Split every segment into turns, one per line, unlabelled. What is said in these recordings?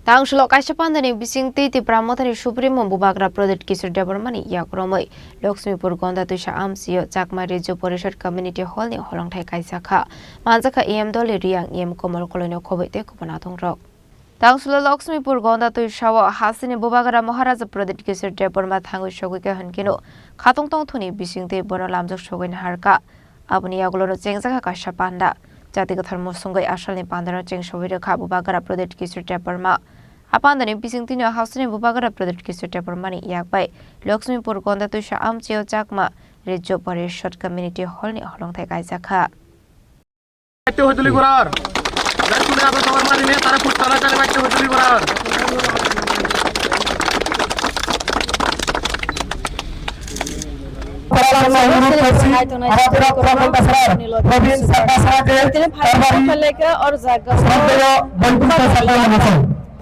Tangshlo Kashapandani Bisingti Pramotani Supremo Bubagra Project Kisur Debormani Yakromoi Lakshmipur Gonda Tusha Amsio Chakma Rejo Porishad Community Hall ni Holong Thai Kaisakha Manjaka EM Dole Riang EM Komol Kolonio Kobite Kupanatung Rock Tangshlo Lakshmipur Gonda Tusha Hasini Bubagra Maharaja Project Kisur Deborma Tangu Shogika Hankino Katong Tong Tuni Bisingti Bono Lamjok Shogin Harka Abuni Yaglono Chengzaka Kashapanda Jatiga Thermosungai Ashal ni Pandana Cheng Shovira Bubagra Project Kisur Deborma Apandani Bisingtino Hasini Bubagra Project Kisur Debormani Yakbai Lakshmipur Gonda Tusha Amchio Chakma Rejo Porishad Community Hall ni Holong Thai Kaisakha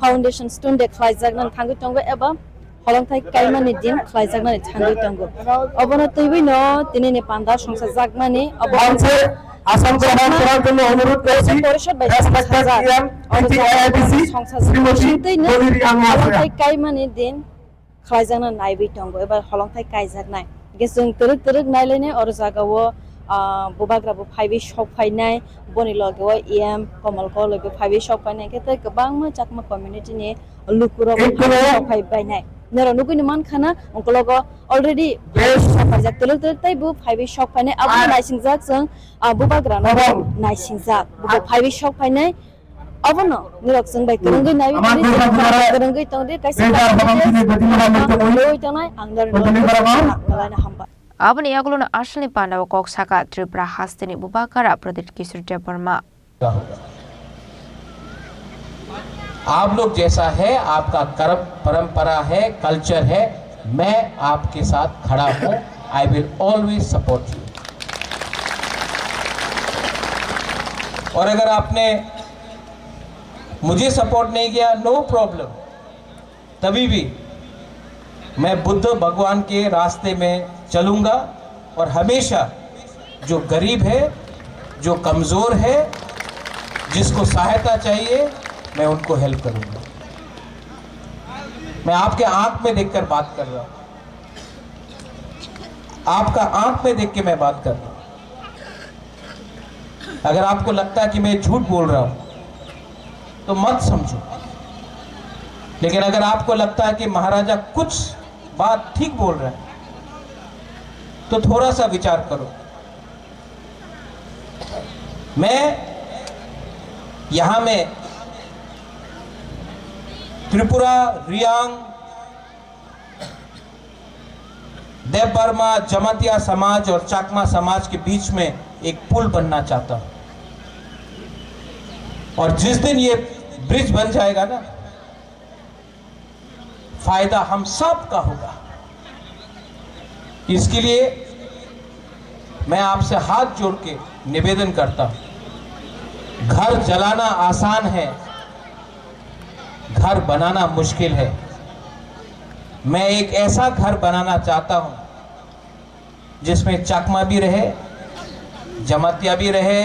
Foundation stone de khlaijagnan thangu tongo eba holong thai kaimani din khlaijagnan thangu tongo obono tuibi no tini ne panda songsa jagmani obono
Assam को हम करा करने अनुरोध करছি
পরিষদ by সংসদ Shrimati holong thai kaimani din khlaijagnan naibi tongo eba holong thai kaijagnan gesung teruk teruk nailene or jagawo Bubagra bu phaibi shop phainai boni logewa EM Komal ko loge phaibi shop phainai kete gobang ma chakma community ni lukuro shop phai bainai nero nugui man khana onkologo already shop tuluk tuluk tai bu phaibi shop phainai abu naisingjak jang Bubagra no naisingjak bu phaibi shop phainai abono nirok jang bai kurungui nai kurungui tongde kaisa loi tanai angdar no hamba
Abani Yaglono Ashli Panda Kok Saka Tripura Hastini Bubagra Project Kisur Deborma
आप लोग जैसा है आपका कर्म परंपरा है culture है मैं आपके साथ खड़ा हूं I will always support you और अगर आपने मुझे सपोर्ट नहीं किया नो प्रॉब्लम तभी भी मैं बुद्ध भगवान के रास्ते में चलूंगा और हमेशा जो गरीब है जो कमजोर है जिसको सहायता चाहिए मैं उनको हेल्प करूंगा मैं आपके आंख में देखकर बात कर रहा हूं आपका आंख में देख के मैं बात कर रहा हूं अगर आपको लगता है कि मैं झूठ बोल रहा हूं तो मत समझो लेकिन अगर आपको लगता है कि महाराजा कुछ बात ठीक बोल रहे हैं तो थोड़ा सा विचार करो मैं यहां में त्रिपुरा रियांग देवबर्मा जमातिया समाज और चाकमा समाज के बीच में एक पुल बनना चाहता हूं और जिस दिन ये ब्रिज बन जाएगा ना फायदा हम सब का होगा इसके लिए मैं आपसे हाथ जोड़ के निवेदन करता हूं घर जलाना आसान है घर बनाना मुश्किल है मैं एक ऐसा घर बनाना चाहता हूं जिसमें चाकमा भी रहे जमातिया भी रहे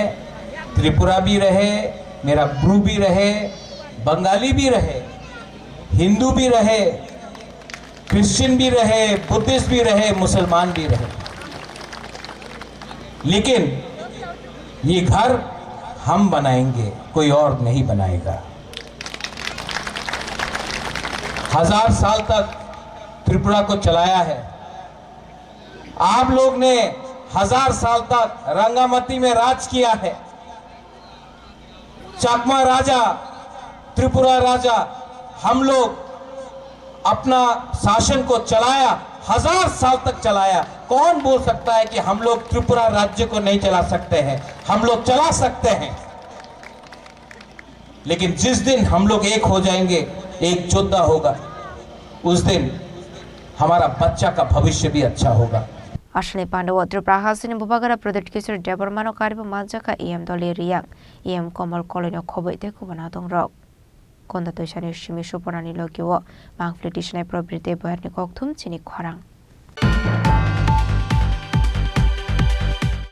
त्रिपुरा भी रहे मेरा ब्रू भी रहे बंगाली भी रहे हिंदू भी रहे क्रिश्चियन भी रहे बुद्धिस्ट भी रहे मुसलमान भी रहे लेकिन ये घर हम बनाएंगे कोई और नहीं बनाएगा 1000 साल तक त्रिपुरा को चलाया है आप लोग ने 1000 साल तक रंगामती में राज किया है चाकमा राजा त्रिपुरा राजा हम लोग अपना शासन को चलाया 1000 साल तक चलाया कौन बोल सकता है कि हम लोग त्रिपुरा राज्य को नहीं चला सकते हैं हम लोग चला सकते हैं लेकिन जिस दिन हम लोग एक हो जाएंगे एक योद्धा होगा उस दिन हमारा बच्चा का भविष्य भी अच्छा होगा
Ashli Pandawa Tripura Hasini Bubagra Project Kisur Debormano Karibu Manjaka EM Dole Riang EM Komal Kolonio Kobite Kupanatung Rock Konda Tushani Shimi Shuporani Logiwo Mang Fletish Property Boyarni Koktum Chini Kwarang